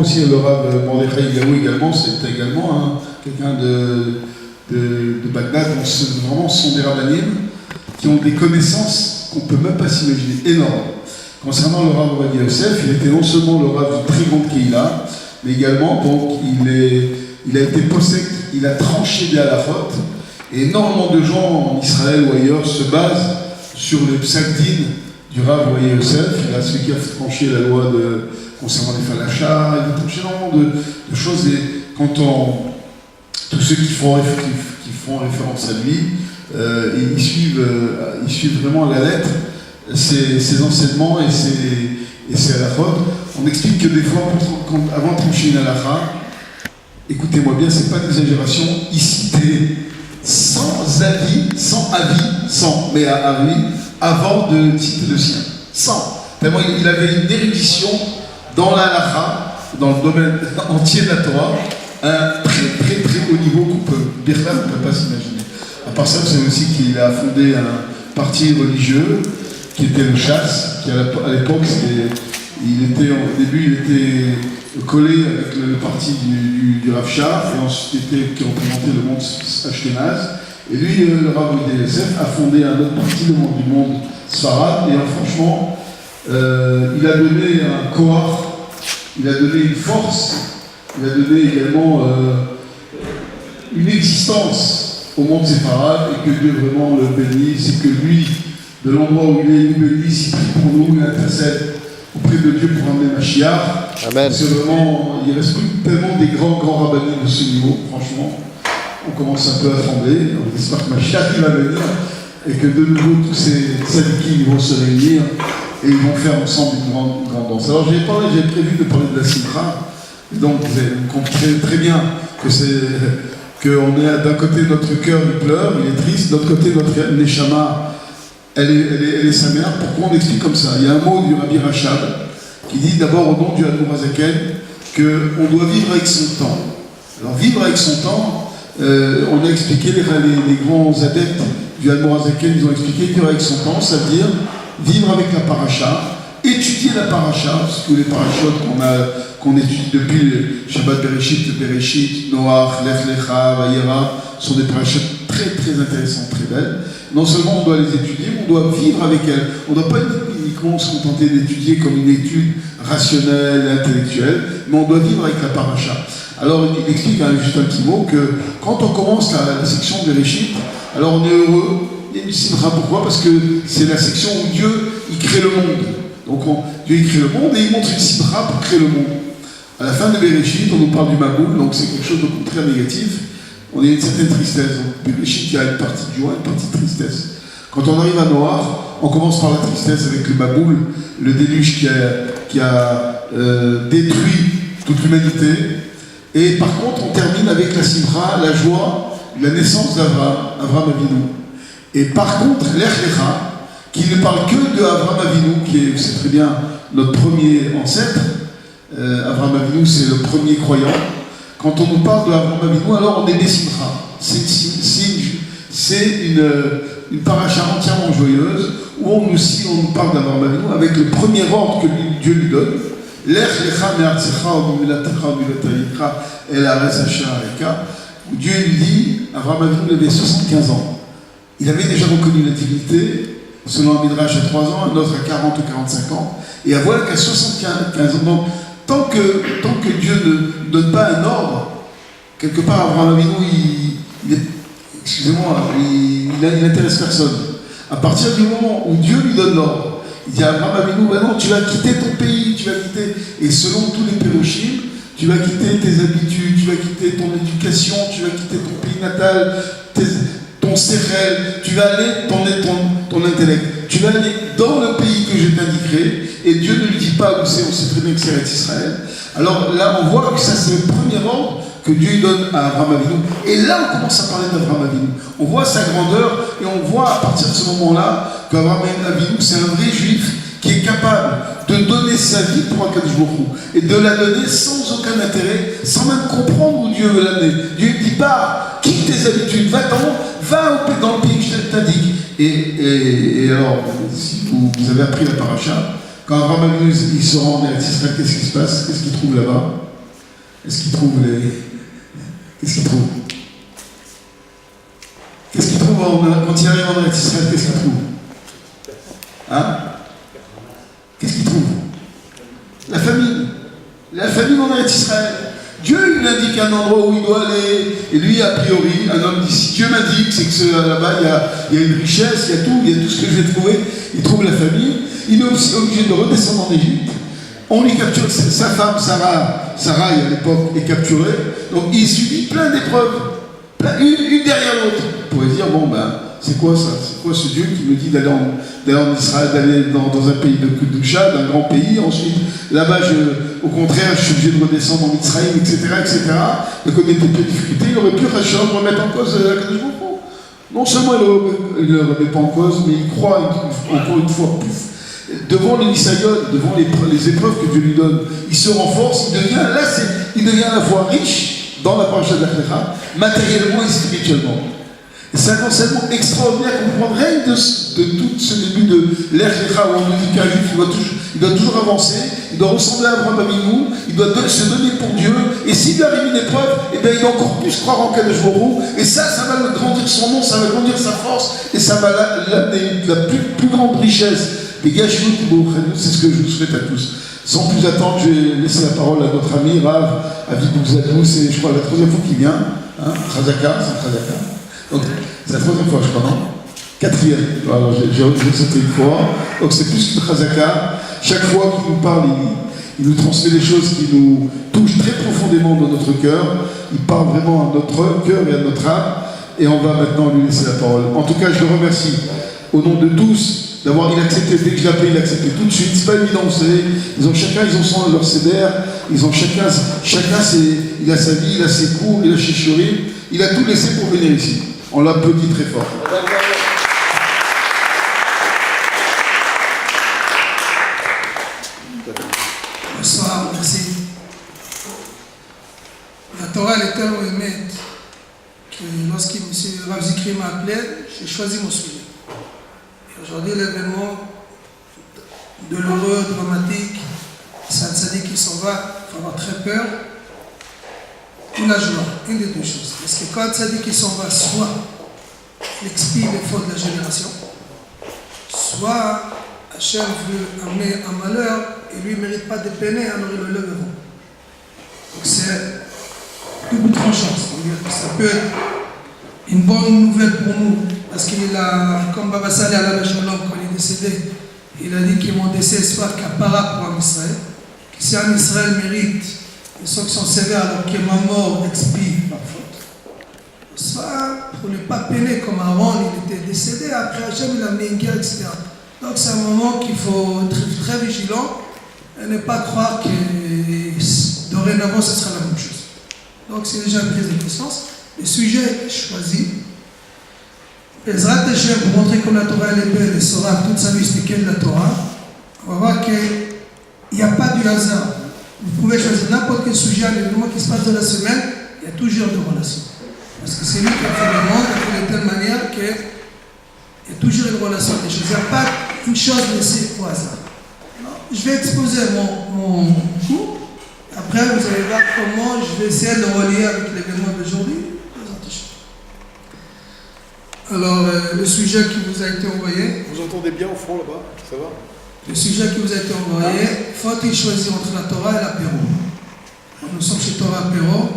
Aussi le Rav Mordechai Eliyahu également, c'est également quelqu'un de Bagdad. Vraiment, ce sont des rabbanim qui ont des connaissances qu'on ne peut même pas s'imaginer, énormes. Concernant le Rav Ovadia Yosef, il était non seulement le Rav d'une très grande Kehila, mais également, donc, il a été possède, il a tranché des halachot, et énormément de gens en Israël ou ailleurs se basent sur le psak-din du Rav Ovadia Yosef. Il a celui qui a tranché la loi concernant les falachas, il a tranché énormément de choses, et quand tous ceux qui font référence à lui, ils suivent vraiment à la lettre ses enseignements et ses halachot. On explique que des fois, avant de trancher une halacha, écoutez-moi bien, c'est pas d'exagération, il citait sans avis, mais à avis, avant de citer le sien. Sans. Tellement il avait une érudition dans la halacha, dans le domaine entier de la Torah, un très haut niveau qu'on peut, Birla ne peut pas s'imaginer. À part ça, vous savez aussi qu'il a fondé un parti religieux qui était le Chasse, qui à l'époque, au début, il était collé avec le parti du Rav Shach, et ensuite qui représentait le monde ashkénaze. Et lui, le Rav Ovadia Yosef, a fondé un autre parti, le monde du monde Sfarad, et franchement, il a donné un koach, il a donné une force, il a donné également une existence au monde séfarade, et que Dieu vraiment le bénisse, et que lui, de l'endroit où il est, il nous bénisse, il prie pour nous, il intercède auprès de Dieu pour amener Mashiach. Amen. C'est vraiment, il reste plus tellement des grands rabbinim de ce niveau, franchement. On commence un peu à trembler, on espère que Mashiach va venir, et que de nouveau tous ces tzadikim vont se réunir, et ils vont faire ensemble une grande danse. Alors j'ai prévu de parler de la simcha, donc vous comprenez très bien qu'on est d'un côté notre cœur il pleure, il est triste, de l'autre côté notre neshama elle est sa mère. Pourquoi on explique comme ça? Il y a un mot du Rabbi Rachab qui dit d'abord au nom du Admor Hazaken qu'on doit vivre avec son temps. Alors vivre avec son temps, on a expliqué, les grands adeptes du Admor Hazaken, ils ont expliqué vivre avec son temps, ça veut dire vivre avec la paracha, étudier la paracha, parce que les parachutes qu'on étudie depuis le Shabbat Bereshit, Noach, Lech Lecha, Vayera, sont des parachutes très intéressantes, très belles. Non seulement on doit les étudier, mais on doit vivre avec elles. On ne doit pas uniquement se contenter d'étudier comme une étude rationnelle et intellectuelle, mais on doit vivre avec la paracha. Alors il explique juste un petit mot que quand on commence la section Bereshit, alors on est heureux, il y a une simcha. Pourquoi? Parce que c'est la section où Dieu il crée le monde. Donc Dieu il crée le monde et il montre une simcha pour créer le monde. À la fin de Bereshit, on nous parle du Maboul, donc c'est quelque chose de très négatif. On a une certaine tristesse. Donc Bereshit, il y a une partie de joie, une partie de tristesse. Quand on arrive à Noach, on commence par la tristesse avec le Maboul, le déluge qui a détruit toute l'humanité. Et par contre, on termine avec la simcha, la joie, la naissance d'Avraham Avinu. Et par contre, l'Ech Lecha, qui ne parle que de Avraham Avinu, qui est, vous savez très bien, notre premier ancêtre. Avraham Avinu, c'est le premier croyant. Quand on nous parle de Avraham Avinu, alors on est des simcha. C'est une paracha entièrement joyeuse, où on nous parle d'Avraham Avinu avec le premier ordre que Dieu lui donne. L'Ech Lecha me'artzecha u'milatecha u'milatayikra el haaretz asher areka. Dieu lui dit, Avraham Avinu il avait 75 ans. Il avait déjà reconnu la divinité, selon un midrash à 3 ans, un autre à 40 ou 45 ans. Et à voilà qu'à 75 ans, donc, tant que Dieu ne donne pas un ordre, quelque part, Avraham Avinu, il n'intéresse personne. À partir du moment où Dieu lui donne l'ordre, il dit à Avraham Avinu, non, tu vas quitter ton pays, tu vas quitter, et selon tous les pérochim, tu vas quitter tes habitudes, tu vas quitter ton éducation, tu vas quitter ton pays natal, ton sérel, tu vas aller ton intellect. Tu vas aller dans le pays que je t'indiquerai, et Dieu ne lui dit pas où c'est, on sait très bien que c'est Israël. Alors là, on voit que ça, c'est le premier ordre que Dieu donne à Avraham Avinu. Et là, on commence à parler d'Avraham Avinu. On voit sa grandeur, et on voit à partir de ce moment-là qu'Avraham Avinu, c'est un vrai juif qui est capable de donner sa vie pour Akadosh Baruch Hu, et de la donner sans aucun intérêt, sans même comprendre où Dieu veut l'amener. Dieu ne dit pas, quitte tes habitudes, va dans le pays que je t'indique. Et alors, si vous avez appris la paracha, Quand Abraham Avinu il se rend en Eretz Israël, qu'est-ce qui se passe? Qu'est-ce qu'il trouve là-bas? Qu'est-ce qu'il trouve Qu'est-ce qu'il trouve? Qu'est-ce qu'il trouve quand il arrive en Eretz Israël? Qu'est-ce qu'il trouve? Hein? Qu'est-ce qu'il trouve? La famine. La famine en Eretz Israël. Dieu lui indique un endroit où il doit aller. Et lui, a priori, un homme dit, si Dieu m'indique, c'est que là-bas, il y a une richesse, il y a tout ce que je vais trouver. Il trouve la famille. Il est aussi obligé de redescendre en Égypte. On lui capture, sa femme, Sarai à l'époque, est capturée. Donc il subit plein d'épreuves. Une derrière l'autre. On pourrait dire, bon ben, c'est quoi ça? C'est quoi ce Dieu qui me dit d'aller en Israël, d'aller dans un pays de Kedusha, d'un grand pays, ensuite, là-bas, au contraire, je suis obligé de redescendre en Israël, etc., etc. Donc on était peu de difficultés, il aurait pu remettre en cause la Kadosh Baruch Hu. Non seulement il ne le remet pas en cause, mais il croit encore une fois plus. Devant les Nisayot, devant les épreuves que Dieu lui donne, il se renforce, il devient à la fois riche dans la paracha de l'Akhlekha, matériellement et spirituellement. Et c'est un enseignement extraordinaire qu'on comprend rien de tout ce début de l'Akhlekha où on nous dit qu'un juif il doit toujours avancer, il doit ressembler à Abraham Avinu, il doit se donner pour Dieu, et s'il lui arrive une épreuve, eh bien, il doit encore plus croire en Kadosh Baruch Hu, et ça va grandir son nom, ça va grandir sa force, et ça va l'amener la plus grande richesse. Les gars, c'est ce que je vous souhaite à tous. Sans plus attendre, je vais laisser la parole à notre ami Rav Avi Bouzadou. C'est, je crois, la troisième fois qu'il vient. Hein, Khazaka, c'est Khazaka. Donc, c'est la troisième fois, je crois, non? Quatrième. Alors, j'ai sauté une fois. Donc, c'est plus qu'une Khazaka. Chaque fois qu'il nous parle, il nous transmet des choses qui nous touchent très profondément dans notre cœur. Il parle vraiment à notre cœur et à notre âme. Et on va maintenant lui laisser la parole. En tout cas, je le remercie au nom de tous. D'avoir, il a accepté, dès que je l'appelais, il a accepté tout de suite. C'est pas évident, vous savez. Ils ont leur CDR, ils ont chacun il a sa vie, il a ses cours, il a ses chéris. Il a tout laissé pour venir ici. On l'applaudit très fort. Bonsoir, merci. La Torah, elle est tellement aimée que lorsqu'il M. Rav Zikri m'a appelé, j'ai choisi mon sujet. Aujourd'hui, l'événement douloureux, dramatique, c'est un tzaddik qui s'en va, il faut avoir très peur, ou la joie, une des deux choses. Parce que quand un tzaddik qui s'en va, soit il expie les fautes de la génération, soit Hachem veut amener un malheur et lui ne mérite pas de peiner, alors il le lèveront. Donc c'est double tranchant, ça peut être une bonne nouvelle pour nous. Parce qu'il a, comme Baba Saleh à la Shalom, quand il est décédé, il a dit que mon décès soit capara pour un Israël. Que si un Israël mérite une sanction sévère alors que ma mort expie ma faute, soit pour ne pas peiner comme avant, il était décédé, après Hachem il a amené une guerre, etc. Donc c'est un moment qu'il faut être très vigilant et ne pas croire que dorénavant ce sera la même chose. Donc c'est déjà une prise de conscience. Le sujet choisi, Ezrat Hashem, pour montrer que la Torah elle est belle et saura toute sa vie expliquer de la Torah, on va voir qu'il n'y a pas du hasard. Vous pouvez choisir n'importe quel sujet, l'événement qui se passe dans la semaine, il y a toujours des relations. Parce que c'est lui qui a fait le monde, il a fait de telle manière qu'il y a toujours une relation des choses. Il n'y a pas une chose laissée au hasard. Alors, je vais exposer mon cours. Après, vous allez voir comment je vais essayer de relier avec l'événement d'aujourd'hui. Alors, le sujet qui vous a été envoyé. Vous entendez bien au fond là-bas? Ça va? Le sujet qui vous a été envoyé, faut-il choisir entre la Torah et l'apéro? Nous sommes chez Torah Apéro,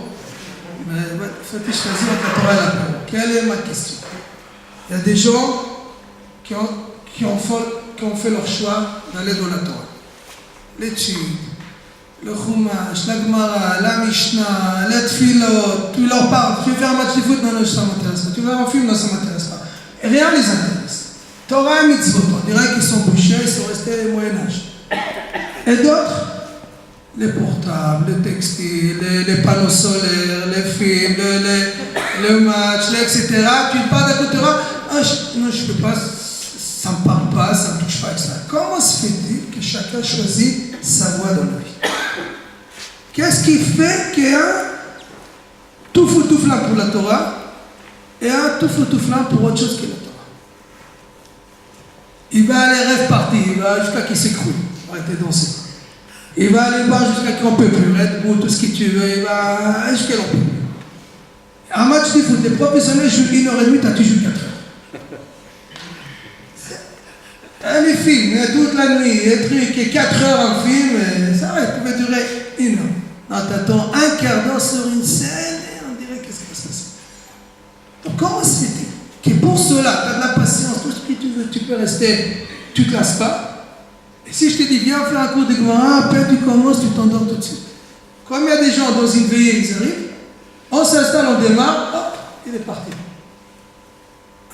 mais faut-il choisir entre la Torah et l'apéro? Quelle est ma question? Il y a des gens qui ont fait leur choix d'aller dans la Torah. L'étude, le Chumash, la Gemara, la Mishnah, les Tfilot, tu leur parles, tu veux faire un match de foot, non, ça ne m'intéresse pas. Tu veux faire un film, non, ça ne m'intéresse pas. Et rien ne les intéresse. Torah et Mitzvot, on dirait qu'ils sont bouchés, ils sont restés au Moyen-Âge. Et d'autres, les portables, les textiles, les panneaux solaires, les films, le match, etc. Tu parles de la Torah, non, je ne peux pas, ça ne me parle pas, ça ne me touche pas avec ça. Comment se fait-il que chacun choisit sa voie dans la vie? Qu'est-ce qui fait qu'il y a un tout foutouflant pour la Torah et un tout foutouflant pour autre chose que la Torah? Il va aller rêve parti, il va jusqu'à qu'il s'écroule. arrêter de danser. Il va aller voir jusqu'à qu'on ne peut plus, Red Bull, tout ce que tu veux, il va jusqu'à l'on peut plus. Un match de foot, les professionnels jouent 1h30, toi tu joues 4 heures. Les films, toute la nuit, les trucs, 4 heures en film, ça pouvait durer 1 heure. Non, t'attends un quart d'heure sur une scène et on dirait qu'est-ce qui va se passer. Donc comment se fait-il que pour cela, tu as de la patience, tout ce que tu veux, tu peux rester, tu ne te lasses pas. Et si je te dis, viens faire un cours de Gemara, après tu commences, tu t'endors tout de suite. Comme il y a des gens dans une veillée, ils arrivent, on s'installe, on démarre, hop, il est parti.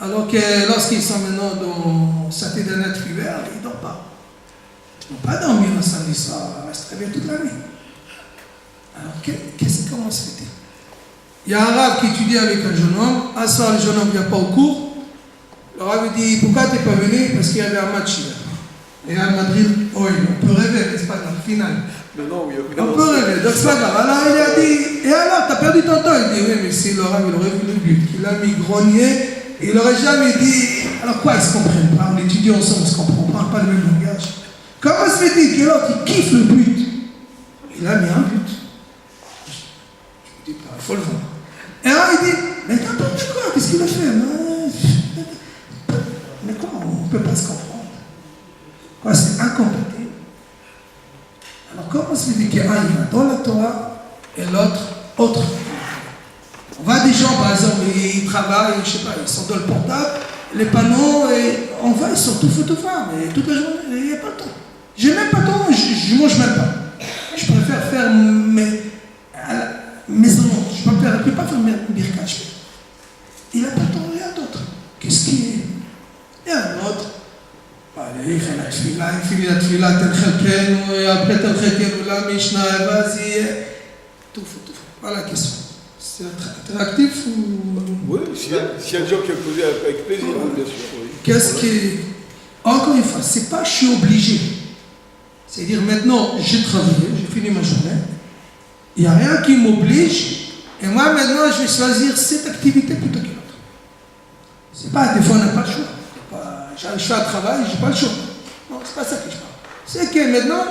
Alors que lorsqu'ils sont maintenant dans Saturday Night Fever, ils ne dorment pas. Ils ne vont pas dormir un samedi soir, ils restent très bien toute la nuit. Alors comment se fait-il? Il y a un arabe qui étudie avec un jeune homme, un soir le jeune homme ne vient pas au cours, le arabe dit, pourquoi tu n'es pas venu? Parce qu'il y avait un match hier. Et à Madrid, oui, on peut rêver, n'est-ce pas, dans le final. Non, oui, On peut rêver, donc c'est pas grave. Alors il a dit, et alors, t'as perdu ton temps? Il dit, oui, mais si l'arabe, il aurait vu le but, il a mis grogné, il n'aurait jamais dit, alors quoi, ils se comprennent pas, on étudie ensemble, on se comprend, on ne parle pas le même langage. Comment se fait-il que l'autre, il kiffe le but? Il a mis un but. Je me dis, il faut le voir. Et alors il dit, mais n'importe quoi, qu'est-ce qu'il a fait? Mais quoi, on ne peut pas se comprendre. Quoi, c'est incompatible. Alors comment se fait-il qu'un va dans la Torah et l'autre autre? On voit des gens, par exemple, ils travaillent, je ne sais pas, ils sont dans le portable, les panneaux, et on va, ils sont tout feu, tout femme, et toute la journée, il n'y a pas le temps. J'ai même pas le temps, je ne mange même pas. Je préfère faire mes maisons, je ne peux pas faire mes birkaches. Il n'a pas le temps, rien d'autre. Qu'est-ce qui est? Il y a un autre. Allez, il fait la tfila, il finit la tfila, tel chelken, et après tel chelken, la Mishnah, vas-y, tout fou. Voilà la question. C'est interactif ou... Oui, s'il y a des gens qui ont posé avec plaisir, bien sûr. Oui. Qu'est-ce qui est... Encore une fois, c'est pas je suis obligé. C'est-à-dire maintenant, j'ai travaillé, j'ai fini ma journée, il n'y a rien qui m'oblige, et moi maintenant je vais choisir cette activité plutôt que l'autre. C'est pas, des fois on n'a pas le choix. Je fais un travail, je n'ai pas le choix. Non, c'est pas ça que je parle. C'est que maintenant,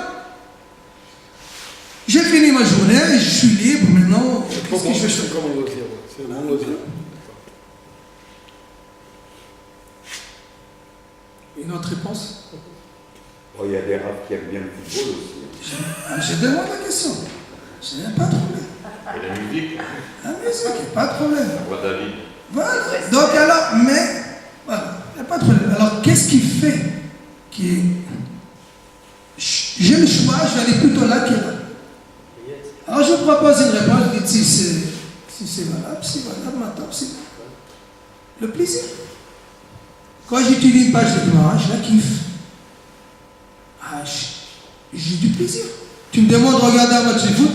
j'ai fini ma journée, je suis libre maintenant. Qu'est-ce que je vais faire? C'est comme un loisir. C'est un loisir. Une autre réponse? Oh, il y a des raves qui aiment bien le football aussi. Je demande la question. Je n'ai pas de problème. Et la musique? La musique, pas de problème. La voix David. Voilà. Donc alors, mais, voilà, il n'y a pas de problème. Alors, qu'est-ce qui fait que j'ai le choix, je vais aller plutôt là que là? Alors, je propose une réponse, je dis si c'est valable, maintenant, c'est valable. Le plaisir. Quand j'étudie une page de Gemara, je la kiffe. J'ai du plaisir. Tu me demandes de regarder un match de foot,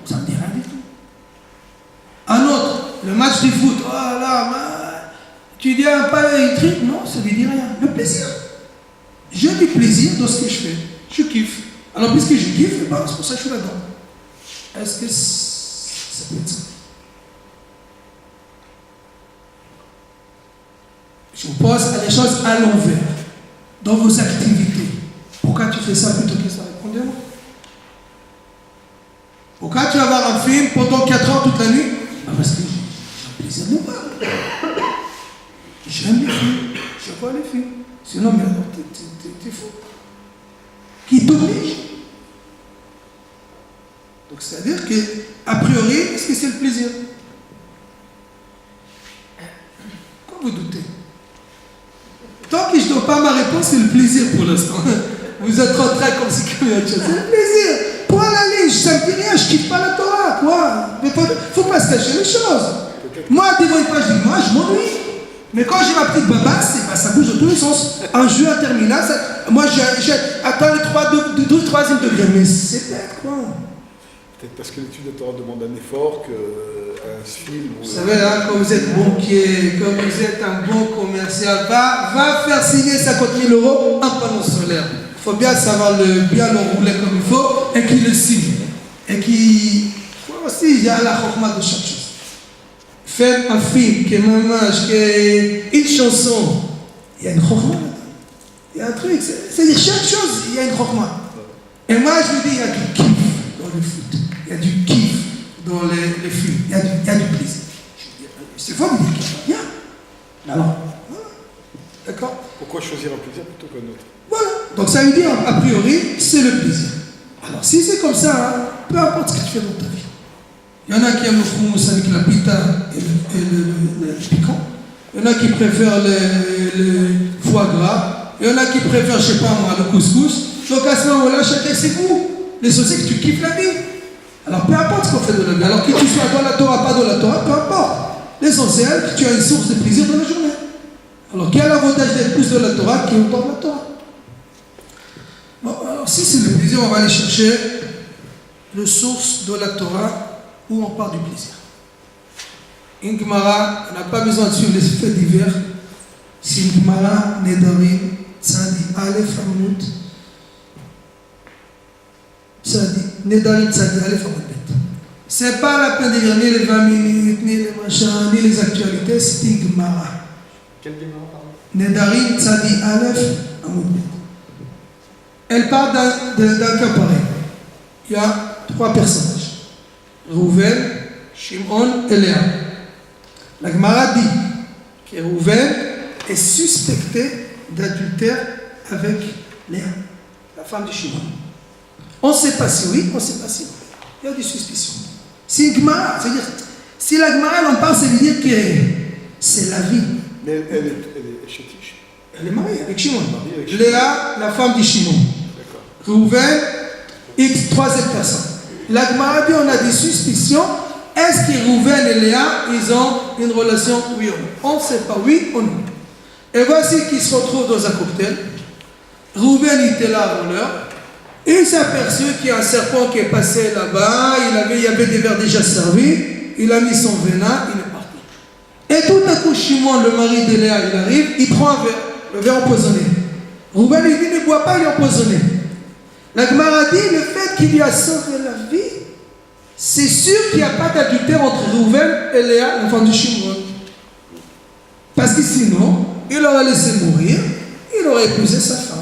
ça me dit rien du tout. Un autre, le match de foot, oh là, tu dis pas un truc, non, ça ne lui dit rien. Le plaisir. J'ai du plaisir dans ce que je fais. Je kiffe. Alors, puisque je kiffe, c'est pour ça que je suis là-dedans. Est-ce que ça peut être ça? Je vous pose les choses à l'envers. Dans vos activités. Pourquoi tu fais ça plutôt que ça? Répondez-moi. Pourquoi tu vas voir un film pendant 4 heures toute la nuit? Parce que j'ai le plaisir de voir. J'aime les films. Je vois les films. Sinon, mais alors, t'es fou. Qui t'oblige? Donc, c'est-à-dire que, a priori, est-ce que c'est le plaisir? Quand vous doutez? Tant que je ne donne pas ma réponse, c'est le plaisir pour l'instant. Vous êtes en train comme si comme une autre chose. C'est le plaisir. Pour aller, ça ne me dit rien, je ne quitte pas la Torah, quoi. Mais il ne faut pas se cacher les choses. Moi, devant une page de moi, je m'ennuie. Mais quand j'ai ma petite babasse, ça bouge dans tous les sens. Un jeu interminable, moi, j'attends le troisième degré. Mais c'est bête, quoi. Peut-être parce que l'étude de Torah demande un effort qu'un film. Vous savez, hein, quand vous êtes banquier, quand vous êtes un bon commercial, va faire signer 50 000 € un panneau solaire. Il faut bien savoir bien l'enrouler comme il faut et qu'il le signe. Et qu'il faut aussi, il y a la chokma de chaque chose. Faire un film, qui est un image, qui est une chanson, il y a une chokma. Il y a un truc, c'est-à-dire chaque chose, il y a une chokma. Et moi, je vous dis, il y a du kiff dans le foot. Il y a du kiff dans les films. Il y a du plaisir. C'est fort de dire qu'il n'y a pas bien. Alors, voilà. D'accord? Pourquoi choisir un plaisir plutôt qu'un autre? Voilà. Donc ça veut dire, a priori, c'est le plaisir. Alors, si c'est comme ça, hein, peu importe ce que tu fais dans ta vie. Il y en a qui aiment le froumous avec la pita et le piquant. Il y en a qui préfèrent le foie gras. Il y en a qui préfèrent, je ne sais pas moi, le couscous. Donc à ce moment-là, chacun ses goûts. L'essentiel, c'est que tu kiffes la vie. Alors peu importe ce qu'on fait de la vie. Alors que tu sois dans la Torah, pas dans la Torah, peu importe. L'essentiel, c'est que tu as une source de plaisir dans la journée. Alors quel avantage d'être plus de la Torah qui est dans la Torah? Bon, alors si c'est le plaisir, on va aller chercher le source de la Torah où on parle du plaisir. Une Gemara, on n'a pas besoin de suivre les faits divers. C'est une Gemara, Nedarim, Tzadi, Aleph, Amud. Tzadi, Nedarim, Tzadi, Aleph, Amud. C'est pas la peine de lire ni les 20 minutes, ni les machins, ni les actualités, c'est une Gemara. Quel Gemara, pardon? Nedarim, Tzadi, Aleph, Amud. Elle parle d'un cas pareil. Il y a 3 personnages. Rouven, Shimon et Léa. La Gemara dit que Rouven est suspecté d'adultère avec Léa, la femme de Shimon. On ne sait pas si oui, on ne sait pas si non. Il y a des suspicions. Si une Gemara, c'est-à-dire, si la Gemara elle en parle, ça veut dire que c'est la vie. Mais elle est chétiche. Elle est mariée avec Shimon. Avec Shimon. Léa, la femme de Shimon. D'accord. Rouven, X, 3e personne. La Gemara dit on a des suspicions. Est-ce que Rouven et Léa, ils ont une relation, oui ou non? On ne sait pas, oui ou non. Et voici qu'ils se retrouvent dans un cocktail. Rouven était là avant l'heure. Il s'est aperçu qu'il y a un serpent qui est passé là-bas. Il y avait des verres déjà servis. Il a mis son venin, il est parti. Et tout à coup, Shimon, le mari de Léa, il arrive, il prend un verre, le verre empoisonné. Rouven lui dit, ne bois pas, il est empoisonné. La Gemara dit, le fait qu'il lui a sauvé la vie, c'est sûr qu'il n'y a pas d'adultère entre Rouven et Léa, l'enfant de Shimon. Parce que sinon, il aurait laissé mourir, il aurait épousé sa femme.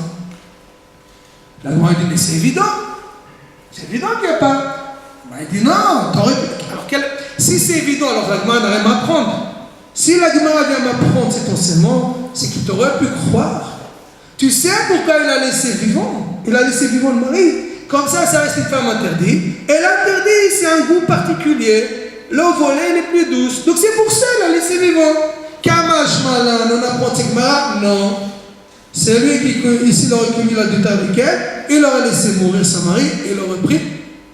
La Gemara dit, mais c'est évident. C'est évident qu'il n'y a pas. Il dit, non, t'aurais pu. Alors, si c'est évident, alors la Gemara n'a rien à m'apprendre. Si la Gemara vient m'apprendre cet enseignement, c'est qu'il t'aurait pu croire. Tu sais pourquoi il a laissé vivant? Il a laissé vivant le mari. Comme ça reste une femme interdite. Et l'interdit, c'est un goût particulier. L'eau volée est plus douce. Donc c'est pour ça qu'il a laissé vivant. Kamash Malan, on apprend cette Gemara? Non. C'est lui qui, ici, il aurait commis l'adultère avec elle. Il aurait laissé mourir son mari. Il aurait pris.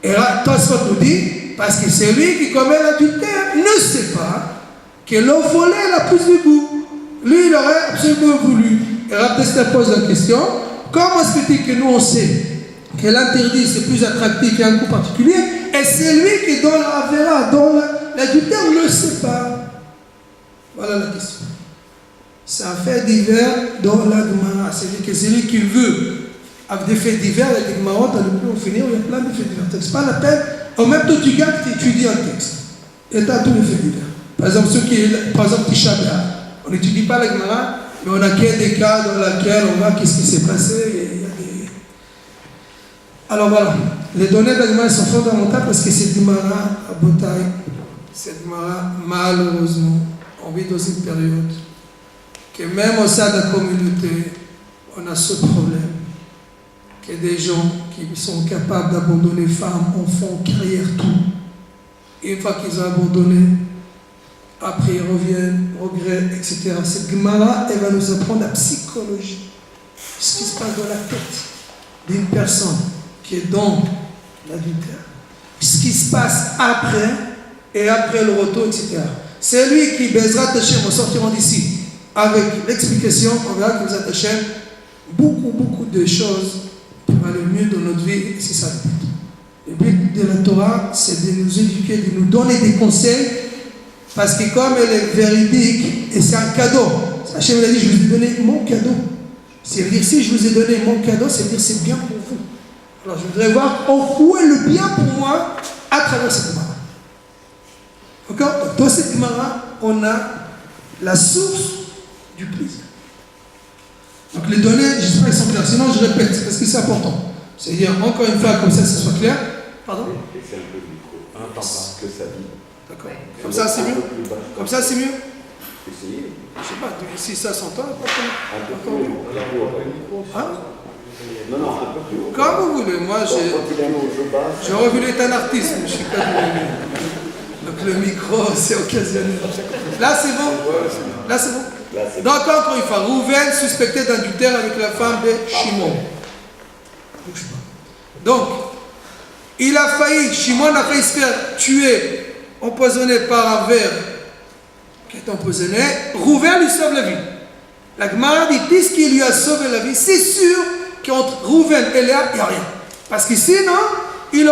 Et là, Tosfot nous dit, parce que c'est lui qui commet l'adultère, ne sait pas que l'eau volée, elle a plus de goût. Lui, il aurait absolument voulu. Et Rabdesta pose la question, comment est-ce que nous on sait que l'interdit c'est plus attractif qu'il y a un goût particulier, et c'est lui qui est dans la Avera, dans l'adultère, on ne le sait pas. Voilà la question. C'est un fait divers dans la Gemara. C'est-à-dire que c'est lui qui veut, avec des faits divers, avec des Gemarot, à le plus finir, il y a plein de faits divers. C'est pas la peine, en même temps tu gagnes, tu étudies un texte. Et tu as tous les faits divers. Par exemple, Tisha B'Av. On n'étudie pas la Gemara, mais on a des cas dans lesquels on voit qu'est-ce qui s'est passé. Alors voilà, les données de la Gemara sont fondamentales parce que cette Gemara à Botaï, cette Gemara, malheureusement, on vit dans une période que même au sein de la communauté, on a ce problème que des gens qui sont capables d'abandonner femmes, enfants, carrière, tout. Et une fois qu'ils ont abandonné, après ils reviennent, regrets, etc. Cette Gemara, elle va nous apprendre la psychologie, ce qui se passe dans la tête d'une personne qui est dans l'adultère, ce qui se passe après et après le retour, etc. C'est lui qui baisera Tachem en sortiront d'ici. Avec l'explication, on verra que vous attachez beaucoup de choses pour aller mieux dans notre vie, c'est ça le but. Le but de la Torah, c'est de nous éduquer, de nous donner des conseils. Parce que comme elle est véridique, et c'est un cadeau, Hachem a dit, je vous ai donné mon cadeau. C'est-à-dire, si je vous ai donné mon cadeau, c'est-à-dire c'est bien pour vous. Alors je voudrais voir où est le bien pour moi à travers cette Gemara. D'accord? Donc dans cette Gemara, on a la source du plaisir. Donc les données, j'espère qu'elles sont claires, sinon je répète, parce que c'est important. C'est-à-dire, encore une fois, comme ça soit clair. Pardon? Et c'est un peu le micro. Que ça dit. D'accord. Comme ça, c'est mieux? Comme ça, c'est mieux? Essayez. Je sais pas, si ça s'entend, Un peu plus encore mieux. haut. Hein? Non, non, un peu plus haut. Comme vous voulez, moi Quand il est au jeu bas, j'aurais voulu être un artiste, mais je suis pas devenu. Donc le micro, c'est occasionnel. Là, c'est bon? Là, c'est bon? là, c'est Donc, encore une fois, Rouven suspecté d'adultère avec la femme de Shimon. Bouge pas. Donc, il a failli, Shimon a failli se faire tuer, empoisonné par un ver qui est empoisonné. Rouven lui sauve la vie. La Gemara dit, puisqu'il lui a sauvé la vie, c'est sûr qu'entre Rouven et Léa, il n'y a rien. Parce que sinon, je ne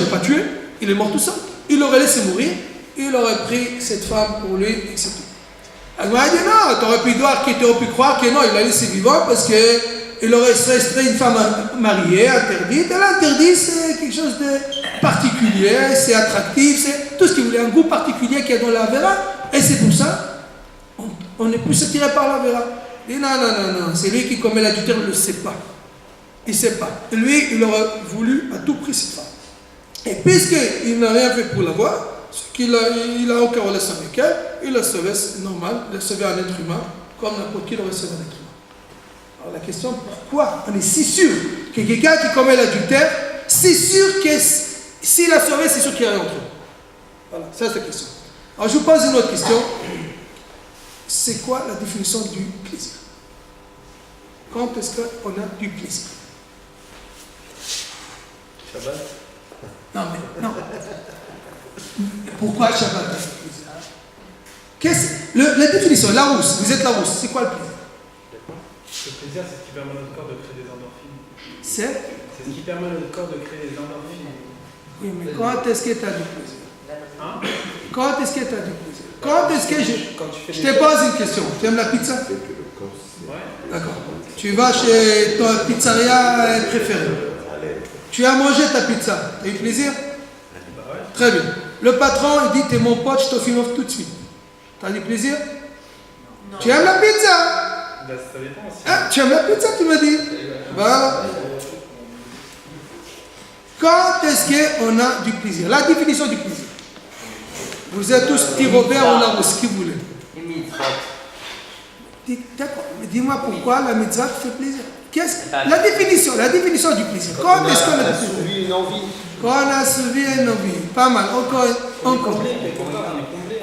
l'ai pas tué, il est mort tout seul. Il l'aurait laissé mourir, il aurait pris cette femme pour lui, et c'est tout. La Gemara dit, non, tu aurais pu croire que non, il l'a laissé vivant parce qu'il aurait resté une femme mariée, interdite. Et l'interdit, c'est quelque chose de particulier, c'est attractif, c'est tout ce qu'il voulait, un goût particulier qu'il y a dans la vera. Et c'est pour ça, on est plus attiré par la vera. Il dit non, c'est lui qui commet l'adultère, il ne le sait pas. Il ne sait pas. Et lui, il aurait voulu à tout prix cette femme. Et puisqu'il n'a rien fait pour l'avoir, il n'a aucune relation avec elle, il l'a sauvé, c'est normal, il a sauvé un être humain, comme n'importe qui l'aurait sauvé un être humain. Alors la question, pourquoi on est si sûr que quelqu'un qui commet l'adultère, c'est sûr que s'il a sauvé, c'est sûr qu'il y a rien entre eux. Voilà, ça c'est la question. Alors je vous pose une autre question. C'est quoi la définition du plaisir? Quand est-ce qu'on a du plaisir? Shabbat. Non, mais non. Pourquoi Shabbat? La définition, la rousse, vous êtes la rousse, c'est quoi le plaisir? Le plaisir, c'est ce qui permet à notre corps de créer des endorphines. C'est C'est ce qui permet à notre corps de créer des endorphines. Oui, mais quand est-ce que tu as du plaisir? Hein? Quand est-ce que tu as du plaisir? Quand est-ce que Quand tu fais je te pose une question. Tu aimes la pizza? que le corps, c'est Ouais. D'accord. Tu vas chez ton pizzeria préféré. Tu as mangé ta pizza. Tu as eu plaisir? Bah ouais. Très bien. Le patron, il dit, t'es mon pote, je te filme tout de suite. Tu as du plaisir? Non. Tu aimes la pizza? Bah, ça dépend aussi. Ah, tu aimes la pizza, tu m'as dit? Voilà. Quand est-ce qu'on a du plaisir? La définition du plaisir. Vous êtes tous petits Robert, on a ce que vous voulez. D'accord, mais dis-moi pourquoi la mitzvah te fait plaisir. La définition du plaisir. Quand est-ce qu'on a du plaisir? Une envie. Quand on a soulevé une envie. Pas mal, encore. On est comblé.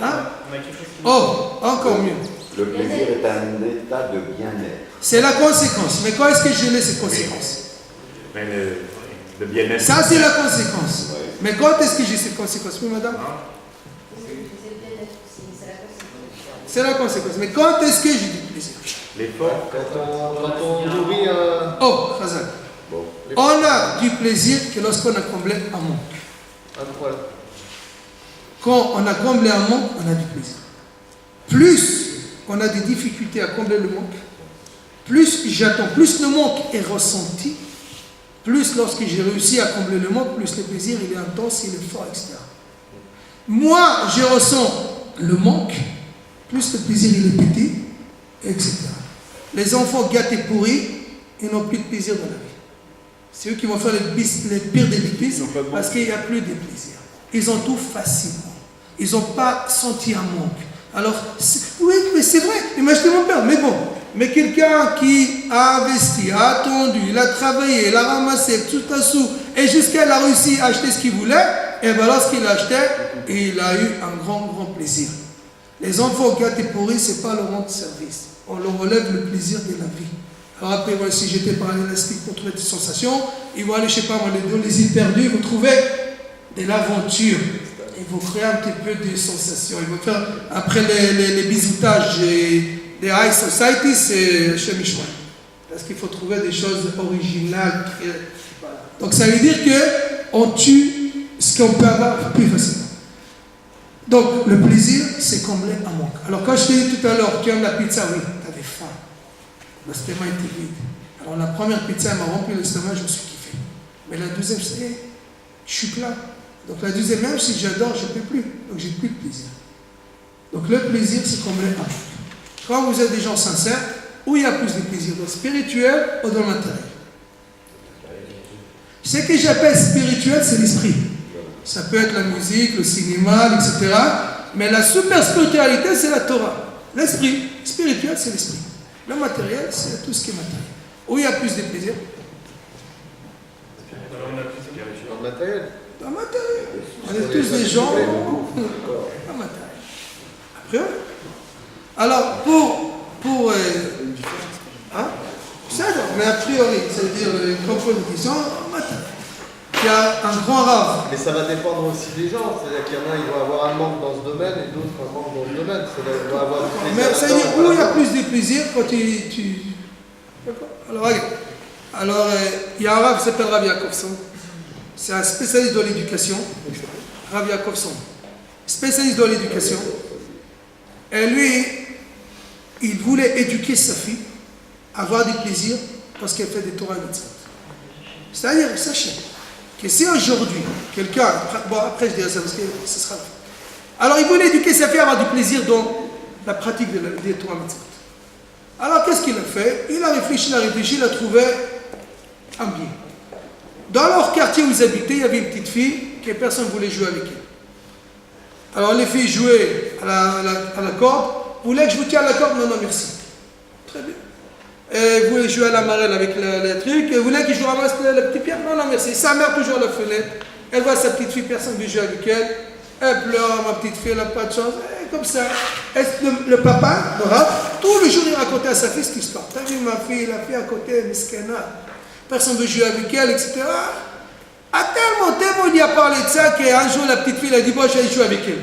Hein? On a quelque chose qui Oh, encore mieux. Le plaisir est un état de bien-être. C'est la conséquence. Mais quand est-ce que je l'ai cette conséquence? Mais le bien-être. Ça, c'est la conséquence. Mais quand est-ce que j'ai cette conséquence? Oui, madame? C'est la conséquence. Mais quand est-ce que j'ai du plaisir? L'effort. Quand on nourrit un. Oh, Khazan. Bon. On a du plaisir que lorsqu'on a comblé un manque. Incroyable. Quand on a comblé un manque, on a du plaisir. Plus on a des difficultés à combler le manque, plus j'attends, plus le manque est ressenti, plus lorsque j'ai réussi à combler le manque, plus le plaisir il est intense, il est fort, etc. Moi, je ressens le manque, plus le plaisir il est petit, etc. Les enfants gâtés pourris, ils n'ont plus de plaisir dans la vie. C'est eux qui vont faire les pires des bêtises parce qu'il n'y a plus de plaisir. Ils ont tout facilement. Ils n'ont pas senti un manque. Alors, oui, mais c'est vrai, imaginez mon père, mais bon, mais quelqu'un qui a investi, a attendu, il a travaillé, il a ramassé tout un sou, et jusqu'à il a réussi à acheter ce qu'il voulait, et bien lorsqu'il l'a acheté, il a eu un grand plaisir. Les enfants gâtés pourris, ce n'est pas leur rendre service. On leur relève le plaisir de la vie. Alors après, voilà, si j'étais par un élastique pour trouver des sensations, ils vont aller, je ne sais pas, dans les îles perdues, ils vont trouver de l'aventure. Ils vont créer un petit peu de sensations. Ils vont faire, après les bisoutages des high society, c'est chez Michelin. Parce qu'il faut trouver des choses originales. Donc ça veut dire qu'on tue ce qu'on peut avoir plus facilement. Donc le plaisir, c'est combler un manque. Alors quand je t'ai dit tout à l'heure, tu aimes la pizza, oui, tu avais faim. L'estomac était vide. Alors la première pizza, elle m'a rempli l'estomac, je me suis kiffé. Mais la deuxième, je suis plein. Donc la deuxième, même si j'adore, je ne peux plus. Donc j'ai plus de plaisir. Donc le plaisir, c'est combler un manque. Quand vous êtes des gens sincères, où il y a plus de plaisir, dans le spirituel ou dans le matériel? Ce que j'appelle spirituel, c'est l'esprit. Ça peut être la musique, le cinéma, etc. Mais la super spiritualité, c'est la Torah. L'esprit spirituel, c'est l'esprit. Le matériel, c'est tout ce qui est matériel. Où il y a plus de plaisir? Dans le matériel. Dans le matériel. On est tous des gens. Dans le matériel. Après, alors, mais a priori, c'est-à-dire, comme on dit, il y a un grand rave. Mais ça va dépendre aussi des gens. C'est-à-dire qu'il y en a, ils vont avoir un manque dans ce domaine et d'autres un manque dans ce domaine. C'est-à-dire qu'ils vont avoir du plaisir. Mais ça veut dire où il y a plus de plaisir quand tu... D'accord. Alors, regarde. Alors, il y a un rave qui s'appelle Rav Yakovson. C'est un spécialiste dans l'éducation. Rav Yakovson. Spécialiste dans l'éducation. Et lui, il voulait éduquer sa fille, avoir du plaisir, parce qu'elle fait des Torah mitzvot. C'est-à-dire, sachez que si aujourd'hui, quelqu'un, bon après je dirai ça parce que ce sera... Alors il voulait éduquer sa fille à avoir du plaisir dans la pratique des Torah mitzvot. Alors qu'est-ce qu'il a fait? Il a réfléchi, il a trouvé un bien. Dans leur quartier où ils habitaient, il y avait une petite fille que personne ne voulait jouer avec elle. Alors les filles jouaient à la corde. Vous voulez que je vous tienne à la corde? Non, non, merci. Très bien. Et vous voulez jouer à la marelle avec le truc? Et vous voulez que je vous ramasse la petite pierre? Non, non, merci. Sa mère toujours à la fenêtre. Elle voit sa petite fille, personne ne veut jouer avec elle. Elle pleure, ma petite fille, elle n'a pas de chance. Et comme ça. Le papa, le Rav, tous les jours, il racontait à sa fille cette histoire. T'as vu ma fille, la fille à côté, miskena. Personne ne veut jouer avec elle, etc. Tellement, il y a parlé de ça qu'un jour, la petite fille, elle a dit, bon, je vais jouer avec elle.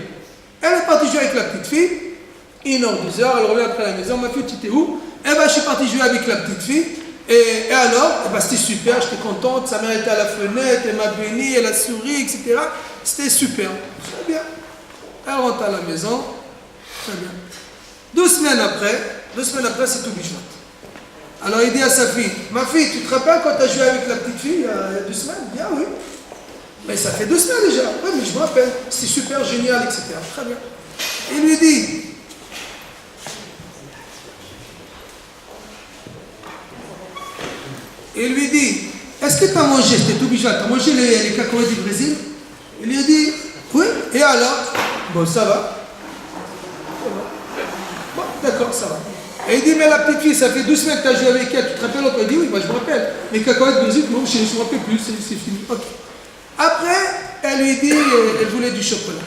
Elle est partie jouer avec la petite fille. 1 heure, 2 heures, elle revient après à la maison. Ma fille, tu étais où? Eh bien, je suis parti jouer avec la petite fille. Et alors, eh ben, c'était super, j'étais contente. Sa mère était à la fenêtre, elle m'a béni, elle a souri, etc. C'était super. Très bien. Elle rentre à la maison. Très bien. 2 semaines après, c'est tout bichot. Alors, il dit à sa fille, ma fille, tu te rappelles quand tu as joué avec la petite fille il y a 2 semaines? Bien, oui. Mais ça fait 2 semaines déjà. Oui, mais je me rappelle. C'était super génial, etc. Très bien. Il lui dit, est-ce que tu as mangé? C'était tout bichot. Tu as mangé les cacahuètes du Brésil? Il lui a dit, oui. Et alors? Bon, ça va. Bon, d'accord, ça va. Et il dit, mais la petite fille, ça fait 2 semaines que tu as joué avec elle, tu te rappelles? Il dit, oui, moi je me rappelle. Mais cacahuètes du Brésil, moi je ne me rappelle plus, c'est fini. Ok. Après, elle lui dit, elle voulait du chocolat.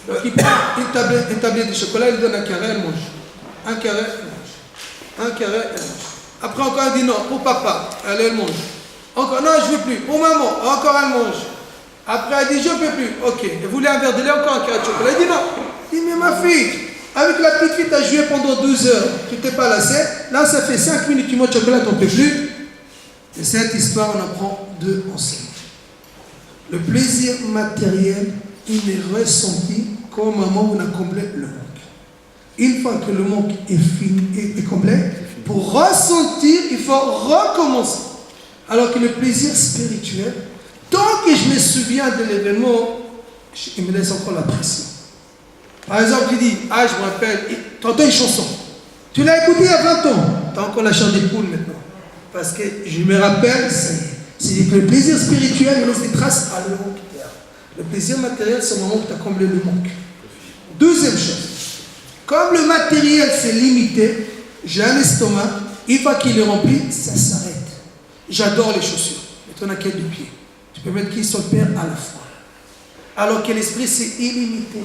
Donc il prend une tablette de chocolat, il lui donne un carré, elle mange. Un carré, elle mange. Un carré, elle mange. Après encore, elle dit non, pour papa, elle mange. Encore, non, je ne veux plus. Pour maman, encore elle mange. Après, elle dit, je ne peux plus. Ok, elle voulait un verre de lait, encore un carré de chocolat. Elle dit non. Il dit, mais ma fille, avec la petite fille, tu as joué pendant 12 heures. Tu t'es pas lassé. Là, ça fait 5 minutes, tu manges de chocolat, tu n'en peux plus. Et cette histoire, on apprend 2 enseignements. Le plaisir matériel, il est ressenti qu'au moment où on a comblé le manque. Une fois que le manque est fini, est complet, pour ressentir, il faut recommencer. Alors que le plaisir spirituel, tant que je me souviens de l'événement, il me laisse encore la pression. Par exemple, tu dis, ah, je me rappelle, tu entends une chanson. Tu l'as écoutée il y a 20 ans. Tu as encore la chair des poules maintenant. Parce que je me rappelle, c'est que le plaisir spirituel, il laisse des traces à le manque. Le plaisir matériel, c'est le moment où tu as comblé le manque. Deuxième chose, comme le matériel c'est limité, j'ai un estomac, une fois qu'il est rempli, ça s'arrête. J'adore les chaussures, mais tu en as qu'elle de pied. Tu peux mettre qui sur le père à la fois. Alors que l'esprit c'est illimité.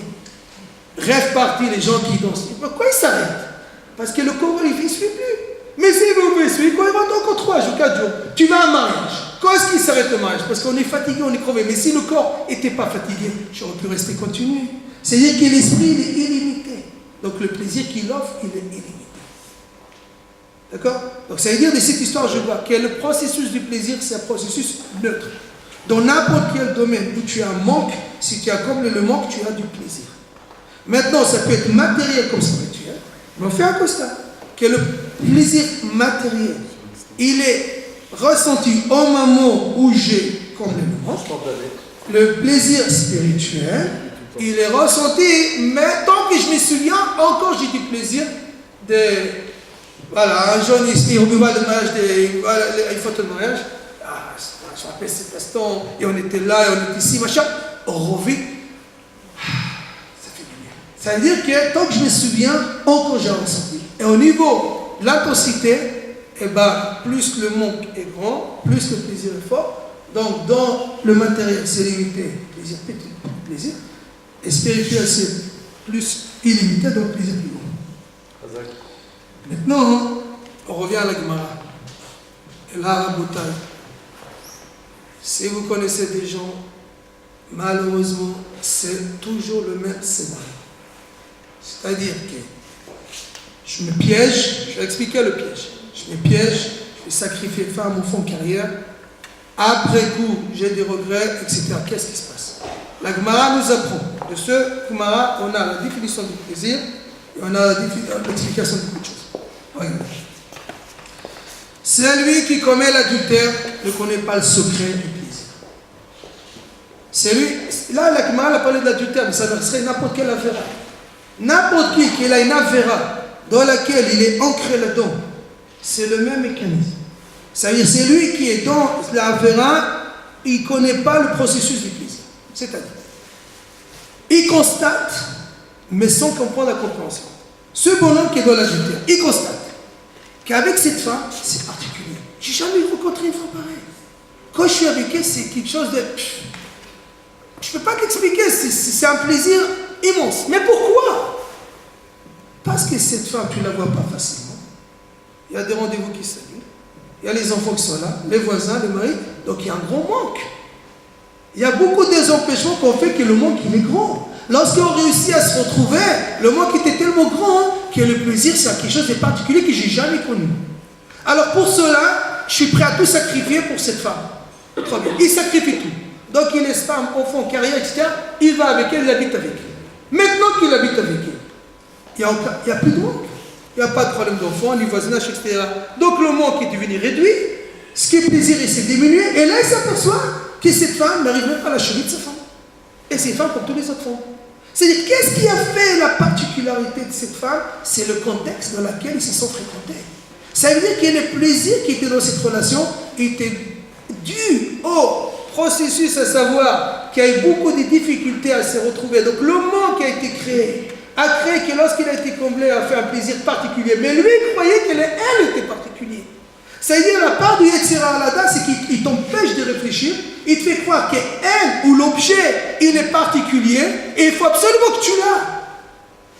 Rêve parti les gens qui dansent. Pourquoi ils s'arrêtent? Parce que le corps il ne suit plus. Mais si vous me suivez, quand il rentre encore 3 jours, 4 jours, tu vas à un mariage. Quand est-ce qu'il s'arrête le mariage? Parce qu'on est fatigué, on est crevé. Mais si le corps n'était pas fatigué, j'aurais pu rester continuer. C'est-à-dire que l'esprit, il est illimité. Donc le plaisir qu'il offre, il est illimité. D'accord? Donc ça veut dire de cette histoire, je vois que le processus du plaisir, c'est un processus neutre. Dans n'importe quel domaine où tu as un manque, si tu as comblé le manque, tu as du plaisir. Maintenant, ça peut être matériel comme spirituel, mais on fait un constat que le plaisir matériel, il est ressenti au moment où j'ai comblé le manque. Le plaisir spirituel, il est ressenti, mais tant que je me souviens, encore j'ai du plaisir de... Voilà, un jeune ici, on me voit le mariage, une photo de mariage. je rappelle cet instant, et on était là, et on était ici, machin. On revit. Ça fait du bien. Ça veut dire que tant que je me souviens, encore j'ai ressenti. Et au niveau de l'intensité, eh ben, plus le manque est grand, plus le plaisir est fort. Donc, dans le matériel, c'est limité, plaisir, petit plaisir. Et spirituel, c'est plus illimité, donc plaisir plus grand. Maintenant, on revient à la Gemara. Et là, la bouteille. Si vous connaissez des gens, malheureusement, c'est toujours le même scénario. C'est-à-dire que je me piège, je vais expliquer le piège. Je me piège, je vais sacrifier femme au fond de carrière. Après coup, j'ai des regrets, etc. Qu'est-ce qui se passe? La Gemara nous apprend. De ce Gemara, on a la définition du plaisir et on a l'explication de beaucoup de choses. Regardez. Celui qui commet l'adultère ne connaît pas le secret du plaisir. C'est lui. Là, la Gemara a parlé de l'adultère, mais ça serait n'importe quelle affaire. N'importe qui a une affaire dans laquelle il est ancré là-dedans, c'est le même mécanisme. C'est-à-dire, c'est lui qui est dans l'affaire, il ne connaît pas le processus du plaisir. C'est-à-dire, il constate, mais sans comprendre la compréhension. Ce bonhomme qui est dans l'adultère, il constate qu'avec cette femme, c'est particulier. Je n'ai jamais rencontré une femme pareille. Quand je suis avec elle, c'est quelque chose de... Je ne peux pas t'expliquer, c'est un plaisir immense. Mais pourquoi? Parce que cette femme, tu ne la vois pas facilement. Il y a des rendez-vous qui s'annulent. Il y a les enfants qui sont là, les voisins, les maris. Donc il y a un grand manque. Il y a beaucoup des empêchements qui ont fait que le manque, il est grand. Lorsqu'on réussit à se retrouver, le manque était tellement grand que le plaisir, c'est quelque chose de particulier que je n'ai jamais connu. Alors pour cela, je suis prêt à tout sacrifier pour cette femme. Très bien. Il sacrifie tout. Donc il laisse femme, enfant, carrière, etc. Il va avec elle, il habite avec elle. Maintenant qu'il habite avec elle, il n'y a plus de manque. Il n'y a pas de problème d'enfant, ni voisinage, etc. Donc le manque est devenu réduit. Ce qui est plaisir, il s'est diminué. Et là, il s'aperçoit que cette femme n'arrive même pas à la cheville de sa femme. Et c'est une femme comme tous les autres femmes. C'est-à-dire, qu'est-ce qui a fait la particularité de cette femme? C'est le contexte dans lequel ils se sont fréquentés. Ça veut dire que le plaisir qui était dans cette relation était dû au processus, à savoir qu'il y a eu beaucoup de difficultés à se retrouver. Donc le manque a été créé, a créé que lorsqu'il a été comblé, a fait un plaisir particulier. Mais lui, il croyait qu'elle était particulière. C'est-à-dire, la part du Yetzirah Alada, c'est qu'il t'empêche de réfléchir. Il te fait croire qu'elle ou l'objet, il est particulier et il faut absolument que tu l'as.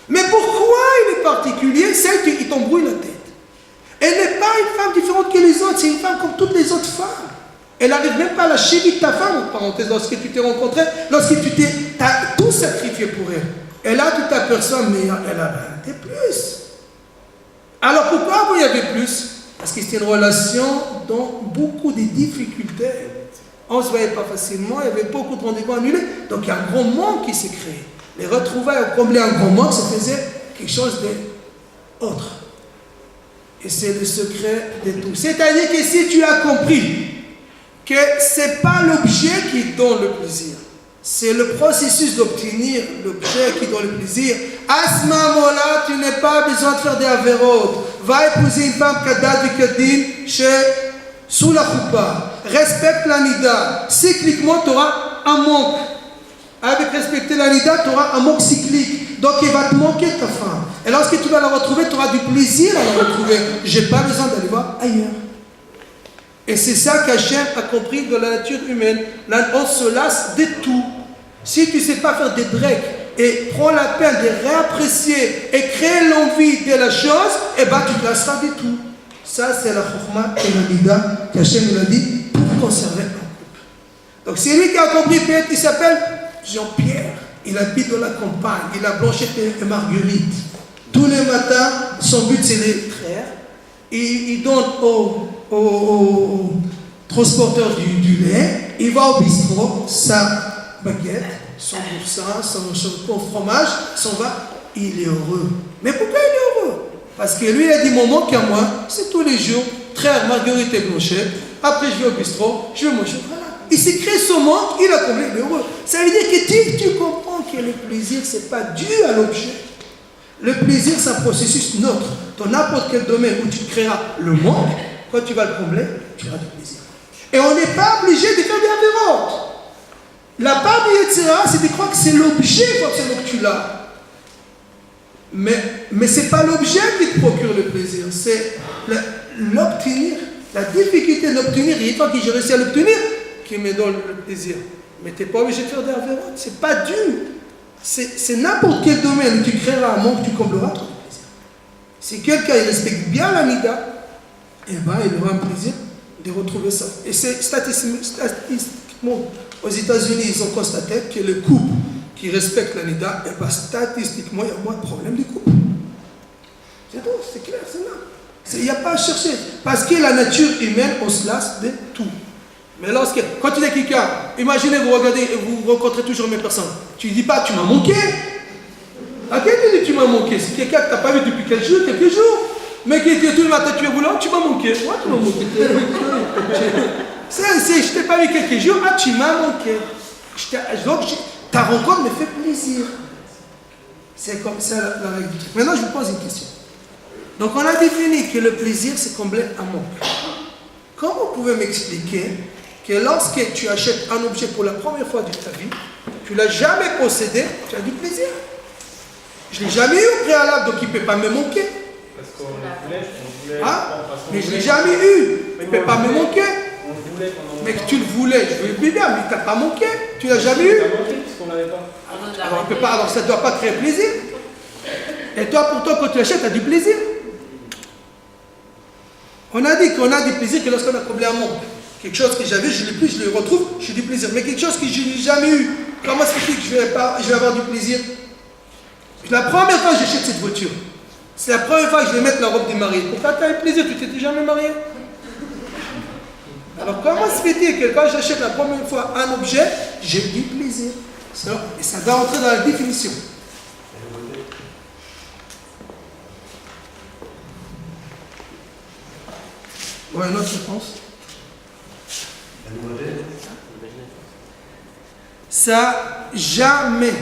Mais pourquoi il est particulier? C'est qu'il t'embrouille la tête. Elle n'est pas une femme différente que les autres, c'est une femme comme toutes les autres femmes. Elle n'arrive même pas à la cheville de ta femme, en parenthèse, lorsque tu t'es rencontré, lorsque t'as tout sacrifié pour elle. Et là, tu t'aperçois, mais elle a plus. Alors pourquoi il y avait plus? Parce que c'était une relation dont beaucoup de difficultés. On ne se voyait pas facilement, il y avait beaucoup de rendez-vous annulés. Donc il y a un grand manque qui s'est créé. Les retrouvailles ont comblé un grand manque, ça faisait quelque chose d'autre. Et c'est le secret de tout. C'est-à-dire que si tu as compris que ce n'est pas l'objet qui donne le plaisir, c'est le processus d'obtenir l'objet qui donne le plaisir. À ce moment-là, tu n'as pas besoin de faire des avérotes. Va épouser une femme kadat du kadin sous la choupa. Respecte la nida. Cycliquement, tu auras un manque. Avec respecter la nida, tu auras un manque cyclique. Donc, il va te manquer ta femme. Et lorsque tu vas la retrouver, tu auras du plaisir à la retrouver. Je n'ai pas besoin d'aller voir ailleurs. Et c'est ça qu'Hachem a compris de la nature humaine. Là, on se lasse de tout. Si tu ne sais pas faire des breaks et prends la peine de réapprécier et créer l'envie de la chose, eh bien tu te lasseras de tout. Ça, c'est la chokhma et la nida qu'Hachem nous a dit pour conserver un couple. Donc c'est lui qui a compris, peut-être il s'appelle Jean-Pierre. Il habite dans la campagne, il a Blanchette et Marguerite. Tous les matins, son but c'est les traire. Il donne au transporteur du lait, il va au bistrot, sa baguette, son boursin, son fromage, son vin, il est heureux. Mais pourquoi il est heureux? Parce que lui, il a dit, mon manque à moi, c'est tous les jours, traire Marguerite et Blanchet, après je vais au bistrot, je vais manger. Voilà. Il s'est créé son manque, il a comblé, il est heureux. Ça veut dire que si tu comprends que le plaisir, ce n'est pas dû à l'objet. Le plaisir, c'est un processus neutre. Dans n'importe quel domaine où tu créeras le manque, quand tu vas le combler, tu auras du plaisir. Et on n'est pas obligé de faire des avérotes. La part du Yetzirah, c'est de croire que c'est l'objet forcément que tu l'as. Mais ce n'est pas l'objet qui te procure le plaisir, c'est l'obtenir. La difficulté de l'obtenir, et toi qui j'ai réussi à l'obtenir, qui me donne le plaisir. Mais tu n'es pas obligé de faire des avérotes, c'est pas dû. C'est n'importe quel domaine où tu créeras un monde, tu combleras ton plaisir. Si quelqu'un il respecte bien la Mida, eh ben, il aura un plaisir de retrouver ça. Et c'est statistiquement, aux États-Unis, ils ont constaté que le couple qui respecte la Nida, eh ben, statistiquement, il y a moins de problèmes de couple. C'est tout, c'est clair, c'est là. Il n'y a pas à chercher. Parce que la nature humaine, on se lasse de tout. Mais quand tu dis à quelqu'un, imaginez, vous regardez et vous rencontrez toujours les mêmes personnes, tu ne dis pas, tu m'as manqué. À quel tu dis tu m'as manqué? C'est quelqu'un que tu n'as pas vu depuis quelques jours. Mais qui était tout le matin, tu es voulant, tu m'as manqué. Ouais, tu m'as manqué. Je t'ai pas vu quelques jours, ah, tu m'as manqué. Donc, ta rencontre me fait plaisir. C'est comme ça la règle du truc. Maintenant, je vous pose une question. Donc, on a défini que le plaisir, c'est combler un manque. Comment vous pouvez m'expliquer que lorsque tu achètes un objet pour la première fois de ta vie, tu ne l'as jamais possédé, tu as du plaisir? Je ne l'ai jamais eu au préalable, donc il ne peut pas me manquer. Parce qu'on voulait. Mais je ne l'ai jamais eu. Il ne peut pas me manquer. On le voulait pendant. Mais que tu le voulais, je veux bien, mais tu n'as pas manqué. Tu ne l'as jamais eu. On a manqué puisqu'on l'avait pas. Alors, il peut pas, alors ça ne doit pas créer plaisir. Et toi, pourtant, quand tu achètes, tu as du plaisir. On a dit qu'on a du plaisir que lorsqu'on a comblé un manque. Quelque chose que j'avais, je ne l'ai plus, je le retrouve, j'ai du plaisir. Mais quelque chose que je n'ai jamais eu, comment se fait-il que je vais avoir du plaisir? La première fois que j'achète cette voiture, c'est la première fois que je vais mettre la robe de mariée. Pourquoi tu as eu plaisir? Tu t'étais jamais marié? Alors comment se fait-il que quand j'achète la première fois un objet, j'ai du plaisir? Et ça doit entrer dans la définition. Ouais, une autre réponse. Ça, jamais